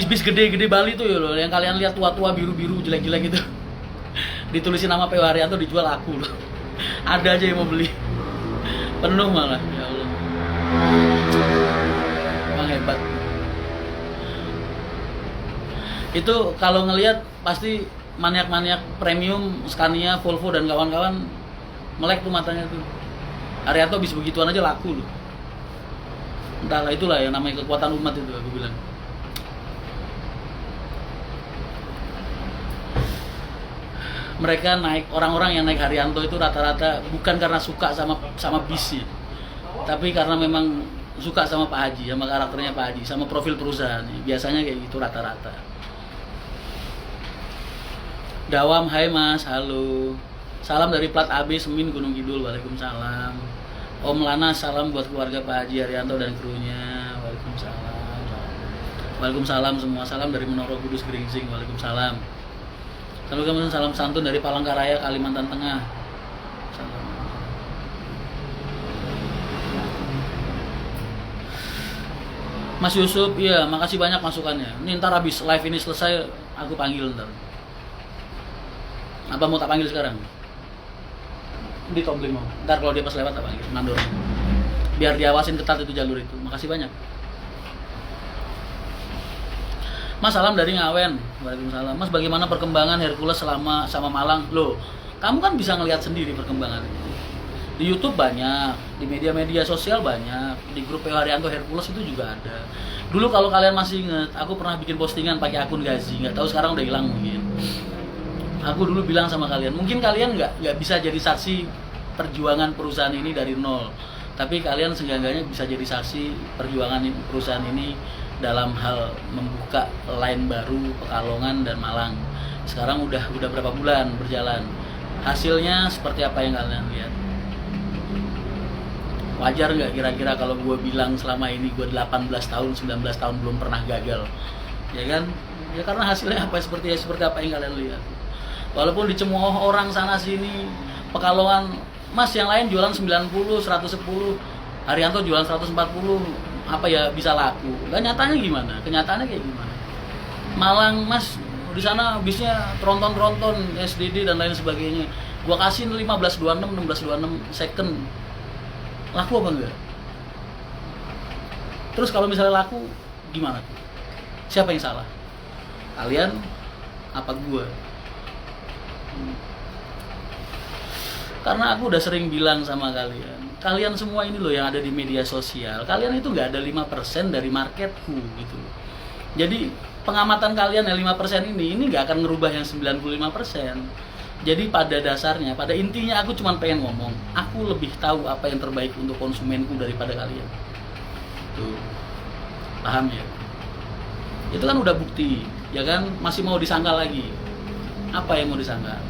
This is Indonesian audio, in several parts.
bis-bis gede-gede Bali tuh ya loh, yang kalian lihat tua-tua biru-biru jelek-jelek gitu. Ditulisin nama PO Haryanto, dijual aku loh. Ada aja yang mau beli. Penuh malah, ya Allah. Emang hebat. Itu kalau ngelihat pasti maniak-maniak premium, Scania, Volvo dan kawan-kawan melek tuh matanya tuh. Haryanto bisa begituan aja laku loh. Entahlah, itulah yang namanya kekuatan umat itu, aku bilang. Mereka naik, orang-orang yang naik Haryanto itu rata-rata bukan karena suka sama bis sih, tapi karena memang suka sama Pak Haji, sama karakternya Pak Haji, sama profil perusahaannya. Biasanya kayak gitu rata-rata. Dawam, hai Mas, halo. Salam dari plat AB Semin Gunung Kidul, waalaikumsalam. Om Lana, salam buat keluarga Pak Haji Haryanto dan krunya, waalaikumsalam. Waalaikumsalam semua, salam dari Menoro Kudus Geringsing, waalaikumsalam. Kemudian salam santun dari Palangkaraya, Kalimantan Tengah. Salam. Mas Yusuf, iya, makasih banyak masukannya. Ini ntar habis live ini selesai, aku panggil ntar. Apa mau tak panggil sekarang? Di top 5. Ntar kalau dia pas lewat tak panggil, mandor. Biar diawasin ketat itu jalur itu. Makasih banyak. Mas, salam dari Ngawen. Waalaikumsalam. Mas, bagaimana perkembangan Hercules selama sama Malang? Loh, kamu kan bisa ngelihat sendiri perkembangan. Di YouTube banyak, di media-media sosial banyak, di grup PO Haryanto Hercules itu juga ada. Dulu kalau kalian masih ingat, aku pernah bikin postingan pakai akun Gazi, nggak tahu sekarang udah hilang mungkin. Aku dulu bilang sama kalian, mungkin kalian nggak bisa jadi saksi perjuangan perusahaan ini dari nol, tapi kalian seenggaknya bisa jadi saksi perjuangan perusahaan ini dalam hal membuka line baru Pekalongan dan Malang. Sekarang udah berapa bulan berjalan, hasilnya seperti apa yang kalian lihat? Wajar nggak kira-kira kalau gue bilang selama ini gue 18 tahun, 19 tahun belum pernah gagal? Ya kan? Ya karena hasilnya seperti apa yang kalian lihat. Walaupun dicemooh orang sana sini, Pekalongan, Mas yang lain jualan 90, 110, Haryanto jualan 140, apa ya bisa laku? Lah nyatanya gimana? Kenyataannya kayak gimana? Malang, Mas, di sana bisnya tronton-tronton, SDD dan lain sebagainya. Gua kasih 1526, 1626 second. Laku apa enggak? Terus kalau misalnya laku, gimana? Siapa yang salah? Kalian apa gua? Karena aku udah sering bilang sama kalian semua ini loh yang ada di media sosial, kalian itu nggak ada 5% dari marketku gitu. Jadi pengamatan kalian yang 5% ini nggak akan ngerubah yang 95%. Jadi pada dasarnya, pada intinya aku cuma pengen ngomong, aku lebih tahu apa yang terbaik untuk konsumenku daripada kalian. Tuh, paham ya? Itu kan udah bukti, ya kan? Masih mau disangkal lagi? Apa yang mau disangkal?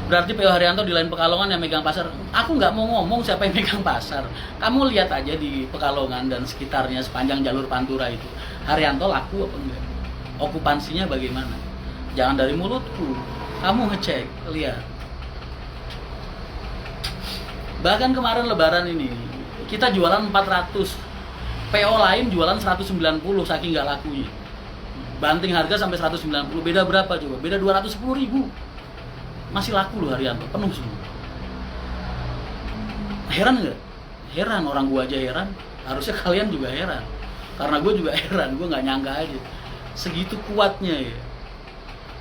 Berarti PO Haryanto di lain Pekalongan yang megang pasar. Aku nggak mau ngomong siapa yang megang pasar. Kamu lihat aja di Pekalongan dan sekitarnya sepanjang jalur Pantura itu, Haryanto laku apa enggak? Okupansinya bagaimana? Jangan dari mulutku. Kamu ngecek, lihat. Bahkan kemarin Lebaran ini, kita jualan 400. PO lain jualan 190 saking nggak lakunya. Banting harga sampai 190. Beda berapa coba? Beda 210.000. Masih laku loh Haryanto, penuh semua. Heran nggak? Heran, orang gua aja heran. Harusnya kalian juga heran. Karena gue juga heran, gue nggak nyangka aja. Segitu kuatnya ya.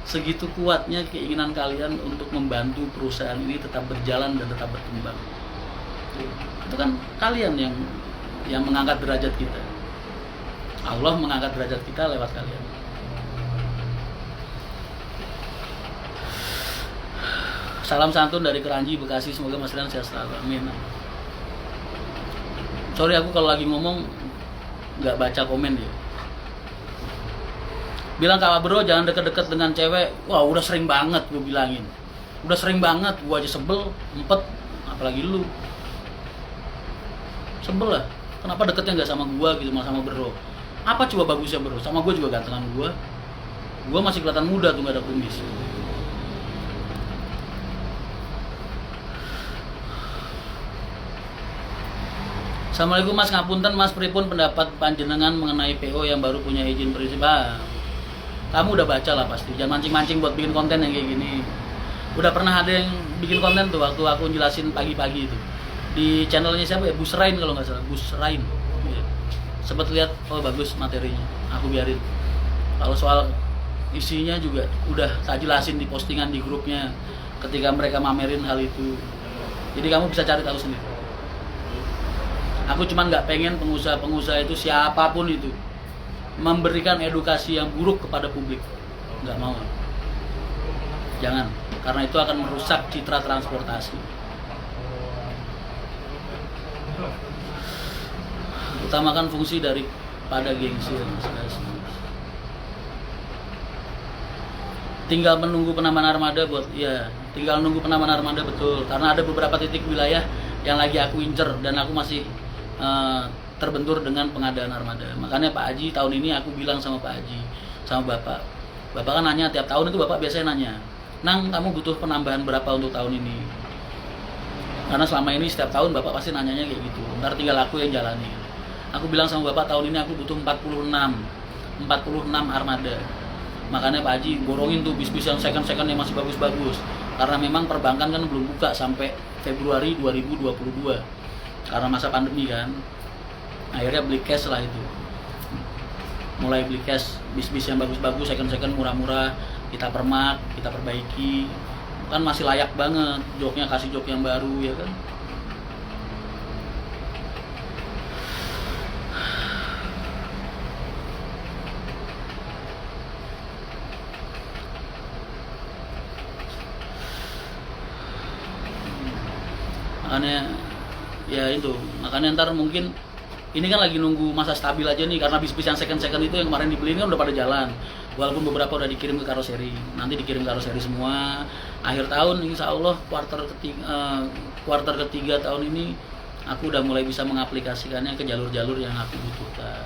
Segitu kuatnya keinginan kalian untuk membantu perusahaan ini tetap berjalan dan tetap berkembang. Itu kan kalian yang mengangkat derajat kita. Allah mengangkat derajat kita lewat kalian. Salam santun dari Keranji, Bekasi. Semoga Mas Rian sehat selalu. Amin. Sorry aku kalau lagi ngomong nggak baca komen ya. Bilang Kak Bro jangan deket-deket dengan cewek. Wah udah sering banget gue bilangin. Udah sering banget, gue aja sebel, empet. Apalagi lu. Sebel lah. Kenapa deketnya nggak sama gue gitu, malah sama Bro. Apa coba bagusnya Bro? Sama gue juga gantengan gue. Gue masih kelihatan muda tuh, nggak ada kumis. Assalamualaikum Mas, ngapunten Mas, pripun pendapat panjenengan mengenai PO yang baru punya izin prinsip? Kamu udah baca lah pasti, jangan mancing-mancing buat bikin konten yang kayak gini. Udah pernah ada yang bikin konten tuh waktu aku jelasin pagi-pagi itu di channelnya siapa ya, Busrain kalau nggak salah, Busrain ya. Sempet lihat, oh bagus materinya, aku biarin. Kalau soal isinya juga udah tak jelasin di postingan di grupnya ketika mereka mamerin hal itu, jadi kamu bisa cari tahu sendiri. Aku cuman nggak pengen pengusaha-pengusaha itu siapapun itu memberikan edukasi yang buruk kepada publik, nggak mau, jangan, karena itu akan merusak citra transportasi. Utamakan fungsi daripada gengsi. Tinggal menunggu penambahan armada tinggal nunggu penambahan armada, betul, karena ada beberapa titik wilayah yang lagi aku incer dan aku masih terbentur dengan pengadaan armada. Makanya Pak Haji tahun ini aku bilang sama Pak Haji, sama Bapak kan nanya tiap tahun itu, Bapak biasanya nanya, Nang kamu butuh penambahan berapa untuk tahun ini? Karena selama ini setiap tahun Bapak pasti nanyanya kayak gitu, ntar tinggal aku yang jalani. Aku bilang sama Bapak tahun ini aku butuh 46 armada. Makanya Pak Haji borongin tuh bis-bis yang second yang masih bagus-bagus, karena memang perbankan kan belum buka sampai Februari 2022 karena masa pandemi kan. Akhirnya beli cash lah itu, mulai beli cash bis-bis yang bagus-bagus, second murah-murah, kita permak, kita perbaiki, kan masih layak banget, joknya kasih jok yang baru ya kan. Makanya ntar mungkin ini kan lagi nunggu masa stabil aja nih, karena bis-bis yang second itu yang kemarin dibeliin kan udah pada jalan, walaupun beberapa udah dikirim ke karoseri, nanti dikirim ke karoseri semua. Akhir tahun insya Allah kuartal ketiga tahun ini aku udah mulai bisa mengaplikasikannya ke jalur-jalur yang aku butuhkan.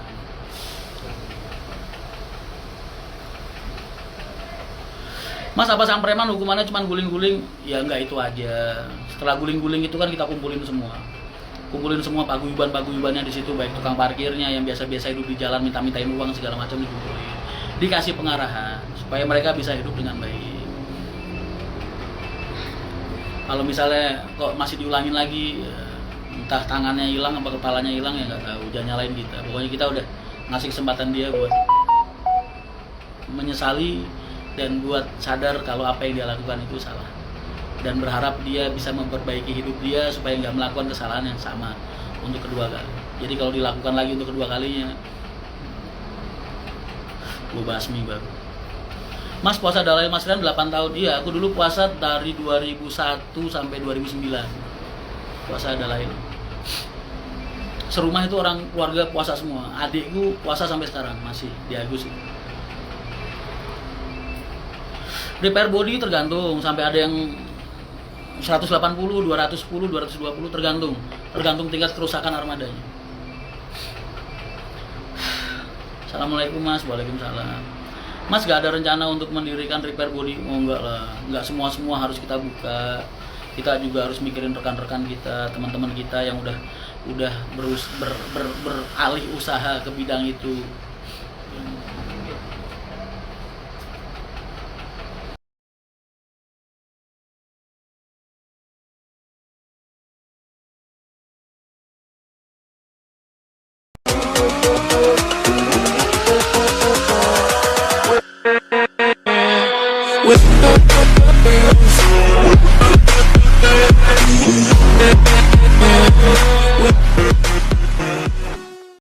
Mas, apa sang preman hukumannya cuma guling-guling? Ya enggak itu aja. Setelah guling-guling itu kan kita kumpulin semua paguyuban-paguyubannya di situ, baik tukang parkirnya yang biasa-biasa hidup di jalan minta-mintain uang segala macam, dikumpulin, dikasih pengarahan supaya mereka bisa hidup dengan baik. Kalau misalnya kok masih diulangin lagi, entah tangannya hilang apa kepalanya hilang, ya nggak tahu, jangan nyalain kita. Pokoknya kita udah ngasih kesempatan dia buat menyesali dan buat sadar kalau apa yang dia lakukan itu salah, dan berharap dia bisa memperbaiki hidup dia supaya nggak melakukan kesalahan yang sama untuk kedua kali. Jadi kalau dilakukan lagi untuk kedua kalinya, gue basmi baru. Mas, puasa Dalai Mas Rian 8 tahun. Iya, aku dulu puasa dari 2001 sampai 2009. Puasa Dalai. Serumah itu orang keluarga puasa semua. Adikku puasa sampai sekarang masih di Agus. Repair body tergantung, sampai ada yang 180, 210, 220 tergantung tingkat kerusakan armadanya. Assalamualaikum Mas. Waalaikumsalam. Mas, gak ada rencana untuk mendirikan repair body? Oh enggak lah, enggak semua harus kita buka. Kita juga harus mikirin rekan-rekan kita, teman-teman kita yang udah beralih usaha ke bidang itu.